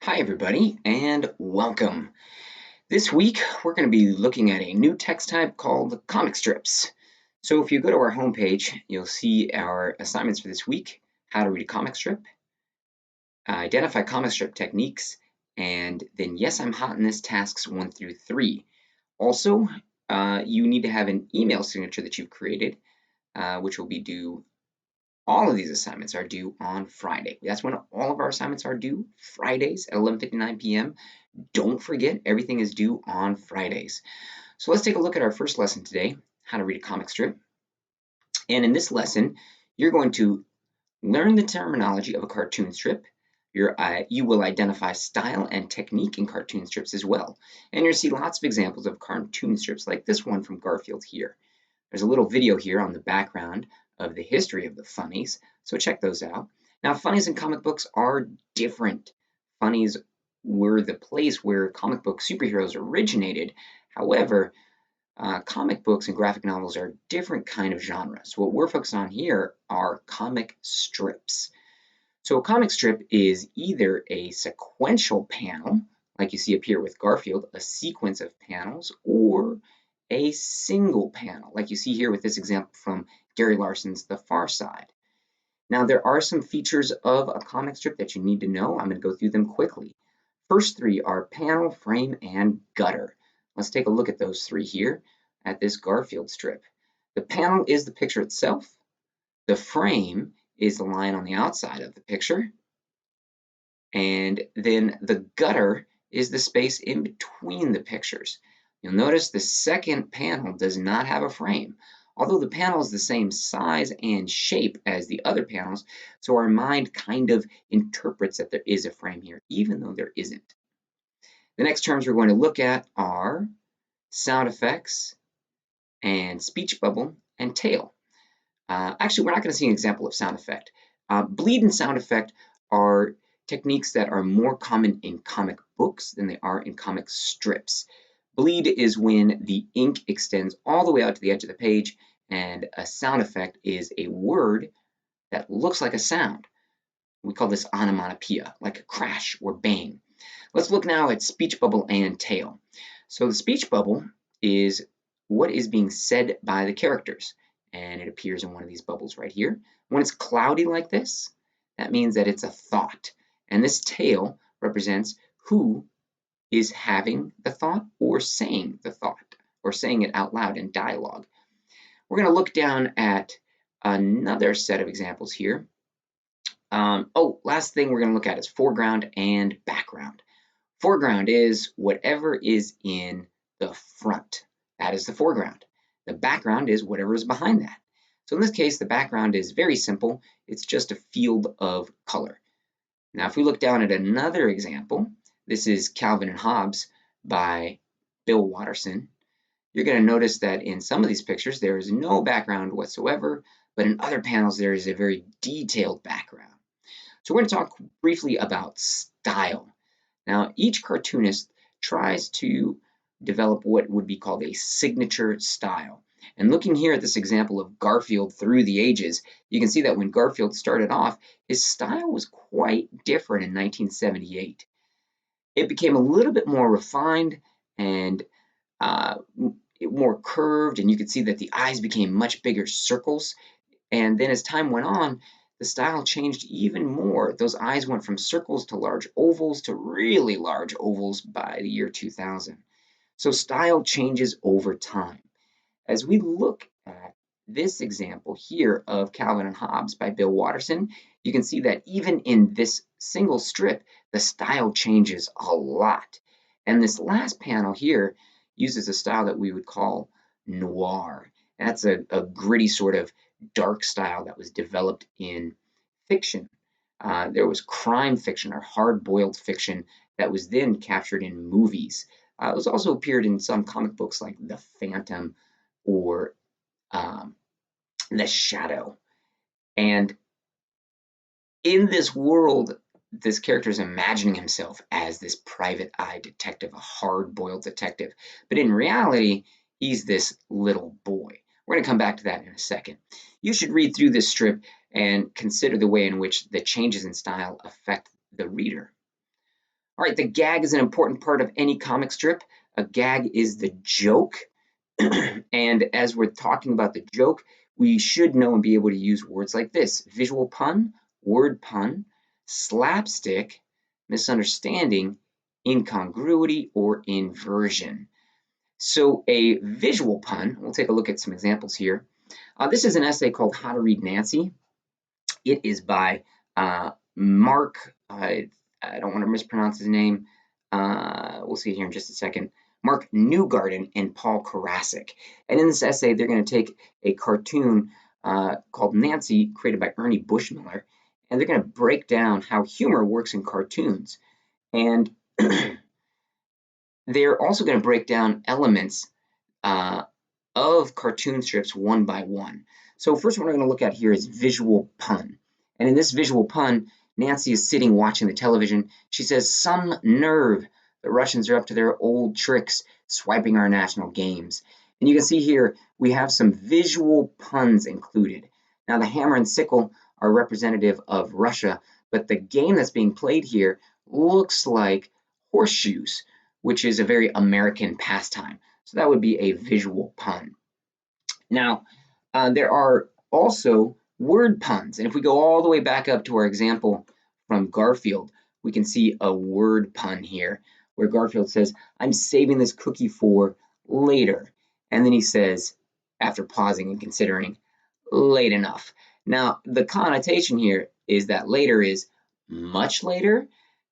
Hi, everybody, and welcome. This week, we're going to be looking at a new text type called comic strips. So if you go to our homepage, you'll see our assignments for this week: how to read a comic strip, identify comic strip techniques, and then yes, I'm hot in this tasks 1 through 3. Also, you need to have an email signature that you've created, which will be due. All of these assignments are due on Friday. That's when all of our assignments are due, Fridays at 11:59 p.m. Don't forget, everything is due on Fridays. So let's take a look at our first lesson today, how to read a comic strip. And in this lesson, you're going to learn the terminology of a cartoon strip. You will identify style and technique in cartoon strips as well. And you'll see lots of examples of cartoon strips like this one from Garfield here. There's a little video here on the background of the history of the funnies, so check those out. Now, funnies and comic books are different. Funnies were the place where comic book superheroes originated. However, comic books and graphic novels are a different kind of genre. So what we're focused on here are comic strips. So a comic strip is either a sequential panel, like you see up here with Garfield, a sequence of panels, or a single panel, like you see here with this example from Gary Larson's The Far Side. Now, there are some features of a comic strip that you need to know. I'm going to go through them quickly. First three are panel, frame, and gutter. Let's take a look at those three here at this Garfield strip. The panel is the picture itself. The frame is the line on the outside of the picture. And then the gutter is the space in between the pictures. You'll notice the second panel does not have a frame, although the panel is the same size and shape as the other panels, so our mind kind of interprets that there is a frame here, even though there isn't. The next terms we're going to look at are sound effects and speech bubble and tail. Actually, we're not going to see an example of sound effect. Bleed and sound effect are techniques that are more common in comic books than they are in comic strips. Bleed is when the ink extends all the way out to the edge of the page, and a sound effect is a word that looks like a sound. We call this onomatopoeia, like a crash or bang. Let's look now at speech bubble and tail. So the speech bubble is what is being said by the characters, and it appears in one of these bubbles right here. When it's cloudy like this, that means that it's a thought. And this tail represents who is having the thought or saying the thought or saying it out loud in dialogue. We're going to look down at another set of examples here. Last thing we're going to look at is foreground and background. Foreground is whatever is in the front. That is the foreground. The background is whatever is behind that. So in this case, the background is very simple. It's just a field of color. Now, if we look down at another example, this is Calvin and Hobbes by Bill Watterson. You're going to notice that in some of these pictures, there is no background whatsoever, but in other panels, there is a very detailed background. So we're going to talk briefly about style. Now, each cartoonist tries to develop what would be called a signature style. And looking here at this example of Garfield through the ages, you can see that when Garfield started off, his style was quite different in 1978. It became a little bit more refined and more curved, and you could see that the eyes became much bigger circles. And then as time went on, the style changed even more. Those eyes went from circles to large ovals to really large ovals by the year 2000. So style changes over time. As we look at this example here of Calvin and Hobbes by Bill Watterson, you can see that even in this single strip, the style changes a lot. And this last panel here uses a style that we would call noir. That's a gritty sort of dark style that was developed in fiction. There was crime fiction or hard-boiled fiction that was then captured in movies. It was also appeared in some comic books like The Phantom or The Shadow. And in this world, this character is imagining himself as this private eye detective, a hard-boiled detective. But in reality, he's this little boy. We're going to come back to that in a second. You should read through this strip and consider the way in which the changes in style affect the reader. All right, the gag is an important part of any comic strip. A gag is the joke. And as we're talking about the joke, we should know and be able to use words like this: visual pun, word pun, slapstick, misunderstanding, incongruity, or inversion. So a visual pun, we'll take a look at some examples here. This is an essay called How to Read Nancy. It is by Mark, I don't want to mispronounce his name. We'll see it here in just a second. Mark Newgarden and Paul Karasik. And in this essay, they're going to take a cartoon called Nancy, created by Ernie Bushmiller, and they're going to break down how humor works in cartoons. And they're also going to break down elements uh, of cartoon strips one by one. So first one we're going to look at here is visual pun. And in this visual pun, Nancy is sitting watching the television. She says, "Some nerve. The Russians are up to their old tricks, swiping our national games." And you can see here we have some visual puns included. Now the hammer and sickle are representative of Russia, but the game that's being played here looks like horseshoes, which is a very American pastime. So that would be a visual pun. Now, there are also word puns. And if we go all the way back up to our example from Garfield, we can see a word pun here where Garfield says, "I'm saving this cookie for later." And then he says, after pausing and considering, "late enough." Now, the connotation here is that later is much later.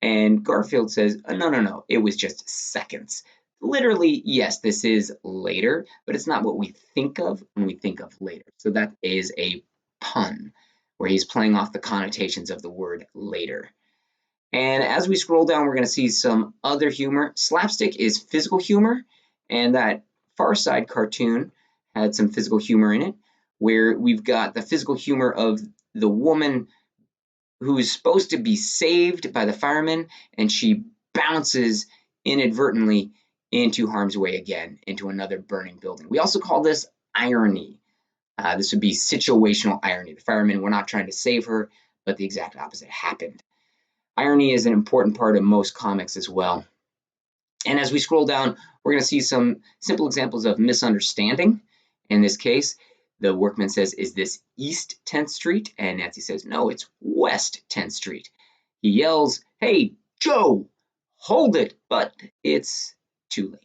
And Garfield says, "No, no, no, it was just seconds." Literally, yes, this is later, but it's not what we think of when we think of later. So that is a pun where he's playing off the connotations of the word later. And as we scroll down, we're going to see some other humor. Slapstick is physical humor, and that Far Side cartoon had some physical humor in it, where we've got the physical humor of the woman who's supposed to be saved by the firemen, and she bounces inadvertently into harm's way again, into another burning building. We also call this irony. This would be situational irony. The firemen were not trying to save her, but the exact opposite happened. Irony is an important part of most comics as well. And as we scroll down, we're going to see some simple examples of misunderstanding. In this case, the workman says, "Is this East 10th Street?" And Nancy says, "No, it's West 10th Street." He yells, "Hey, Joe, hold it," but it's too late.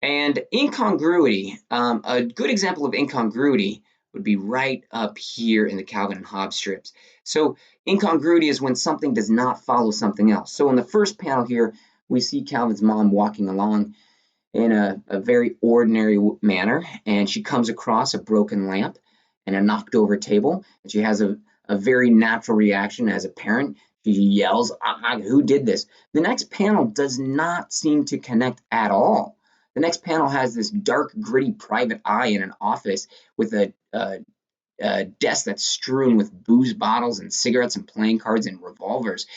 And incongruity, a good example of incongruity would be right up here in the Calvin and Hobbes strips. So incongruity is when something does not follow something else. So in the first panel here, we see Calvin's mom walking along in a very ordinary manner, and she comes across a broken lamp and a knocked over table, and she has a very natural reaction as a parent. She yells, "Who did this?" The next panel does not seem to connect at all. The next panel has this dark, gritty private eye in an office with a desk that's strewn with booze bottles and cigarettes and playing cards and revolvers,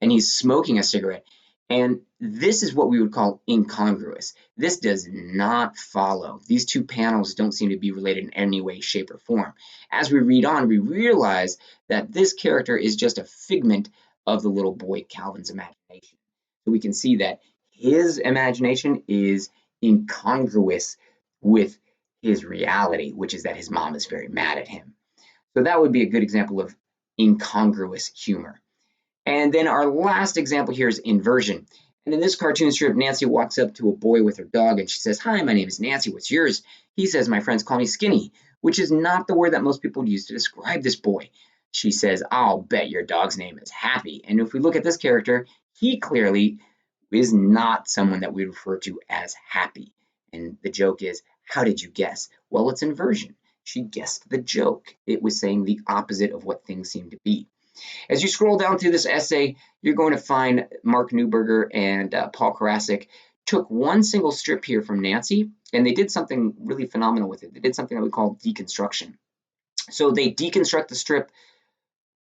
and he's smoking a cigarette. And this is what we would call incongruous. This does not follow. These two panels don't seem to be related in any way, shape, or form. As we read on, we realize that this character is just a figment of the little boy Calvin's imagination. So we can see that his imagination is incongruous with his reality, which is that his mom is very mad at him. So that would be a good example of incongruous humor. And then our last example here is inversion. And in this cartoon strip, Nancy walks up to a boy with her dog and she says, "Hi, my name is Nancy. What's yours?" He says, "My friends call me Skinny," which is not the word that most people use to describe this boy. She says, "I'll bet your dog's name is Happy." And if we look at this character, he clearly is not someone that we refer to as happy. And the joke is, how did you guess? Well, it's inversion. She guessed the joke. It was saying the opposite of what things seem to be. As you scroll down through this essay, you're going to find Mark Newberger and Paul Karasik took one single strip here from Nancy, and they did something really phenomenal with it. They did something that we call deconstruction. So they deconstruct the strip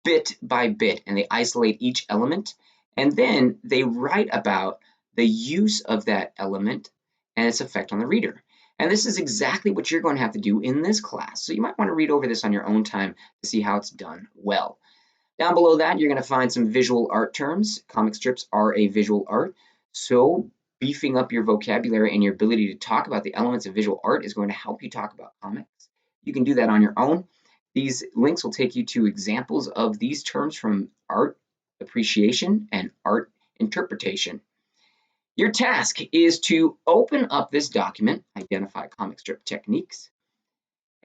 bit by bit, and they isolate each element, and then they write about the use of that element and its effect on the reader. And this is exactly what you're going to have to do in this class. So you might want to read over this on your own time to see how it's done well. Down below that, you're going to find some visual art terms. Comic strips are a visual art, so beefing up your vocabulary and your ability to talk about the elements of visual art is going to help you talk about comics. You can do that on your own. These links will take you to examples of these terms from art appreciation and art interpretation. Your task is to open up this document, identify comic strip techniques,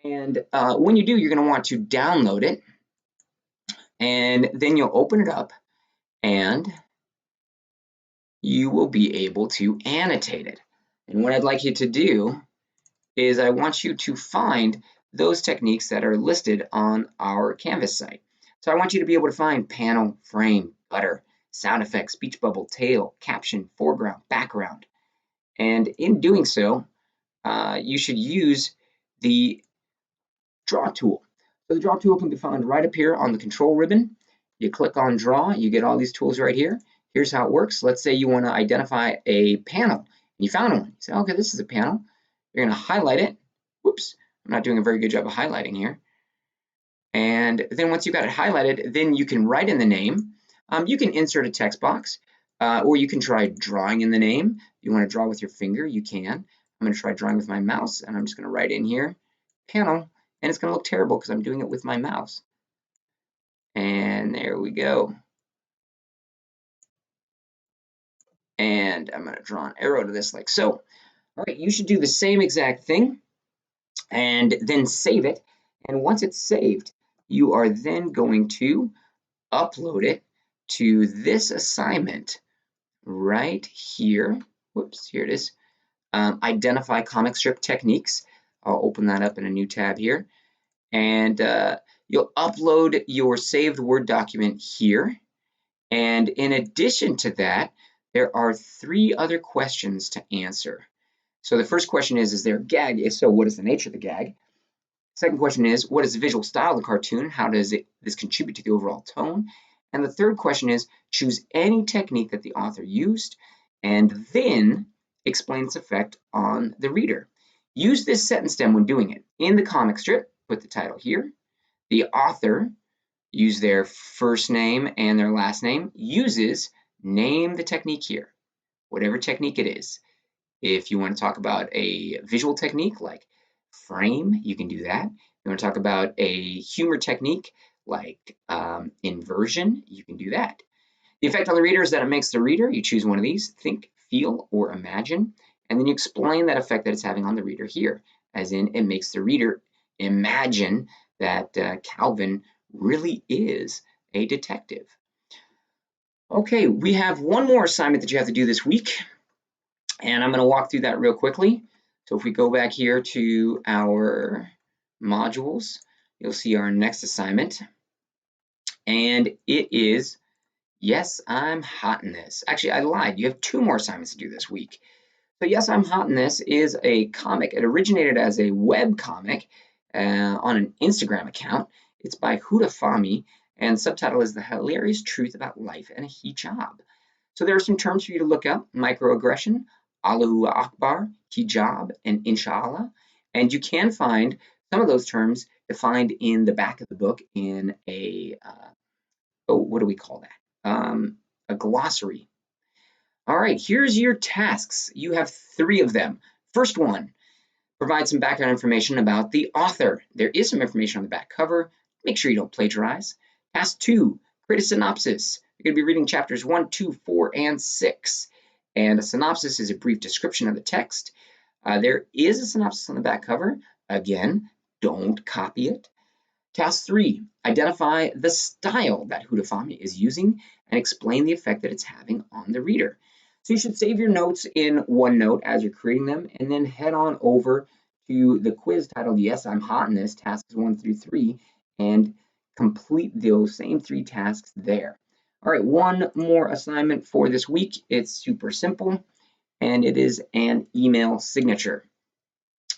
and when you do, you're going to want to download it, and then you'll open it up and you will be able to annotate it. And what I'd like you to do is I want you to find those techniques that are listed on our Canvas site. So I want you to be able to find panel, frame, gutter, sound effects, speech bubble, tail, caption, foreground, background. And in doing so, you should use the draw tool. So the draw tool can be found right up here on the control ribbon. You click on draw, you get all these tools right here. Here's how it works. Let's say you want to identify a panel and you found one. You say, okay, this is a panel. You're going to highlight it. Whoops, I'm not doing a very good job of highlighting here. And then once you've got it highlighted, then you can write in the name. You can insert a text box, or you can try drawing in the name. If you want to draw with your finger, you can. I'm going to try drawing with my mouse, and I'm just going to write in here, panel, and it's going to look terrible because I'm doing it with my mouse. And there we go. And I'm going to draw an arrow to this like so. All right, you should do the same exact thing and then save it. And once it's saved, you are then going to upload it to this assignment right here. Whoops, here it is. Identify comic strip techniques. I'll open that up in a new tab here. And you'll upload your saved Word document here. And in addition to that, there are 3 other questions to answer. So the first question is there a gag? If so, what is the nature of the gag? Second question is, what is the visual style of the cartoon? How does this contribute to the overall tone? And the third question is, choose any technique that the author used and then explain its effect on the reader. Use this set and stem when doing it. In the comic strip, put the title here. The author, use their first name and their last name, uses, name the technique here, whatever technique it is. If you want to talk about a visual technique like frame, you can do that. If you want to talk about a humor technique like inversion, you can do that. The effect on the reader is that it makes the reader, you choose one of these, think, feel, or imagine, and then you explain that effect that it's having on the reader here, as in it makes the reader imagine that Calvin really is a detective. Okay, we have one more assignment that you have to do this week, and I'm going to walk through that real quickly. So if we go back here to our modules, you'll see our next assignment, and it is, yes, I'm hot in this. Actually, I lied. You have 2 more assignments to do this week. So Yes, I'm Hot in This is a comic. It originated as a web comic on an Instagram account. It's by Huda Fahmy, and the subtitle is The Hilarious Truth About Life and a Hijab. So there are some terms for you to look up: microaggression, Allahu Akbar, hijab, and inshallah. And you can find some of those terms defined in the back of the book in a, what do we call that? A glossary. All right, here's your tasks. You have 3 of them. First one, provide some background information about the author. There is some information on the back cover. Make sure you don't plagiarize. Task 2, create a synopsis. You're going to be reading chapters 1, 2, 4, and 6. And a synopsis is a brief description of the text. There is a synopsis on the back cover. Again, don't copy it. Task 3, identify the style that Huda Fahmy is using and explain the effect that it's having on the reader. So you should save your notes in OneNote as you're creating them, and then head on over to the quiz titled Yes, I'm Hot in This, tasks 1 through 3, and complete those same 3 tasks there. All right, one more assignment for this week. It's super simple, and it is an email signature.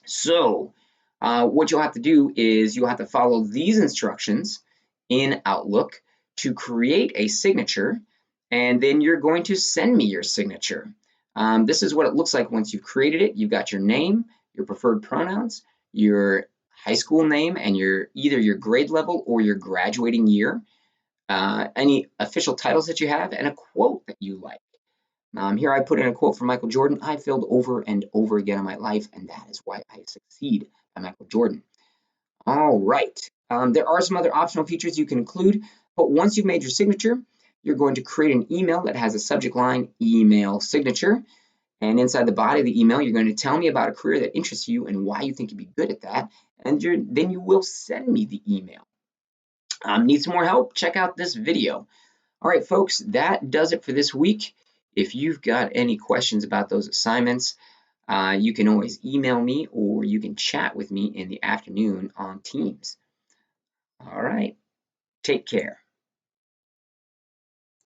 So what you'll have to do is you'll have to follow these instructions in Outlook to create a signature, and then you're going to send me your signature. This is what it looks like once you've created it. You've got your name, your preferred pronouns, your high school name, and either your grade level or your graduating year. any official titles that you have, and a quote that you like. Here I put in a quote from Michael Jordan: "I failed over and over again in my life, and that is why I succeed," by Michael Jordan. All right. There are some other optional features you can include, but once you've made your signature, you're going to create an email that has a subject line email signature. And inside the body of the email, you're going to tell me about a career that interests you and why you think you'd be good at that. And then you will send me the email. Need some more help? Check out this video. All right, folks, that does it for this week. If you've got any questions about those assignments, you can always email me or you can chat with me in the afternoon on Teams. All right, take care.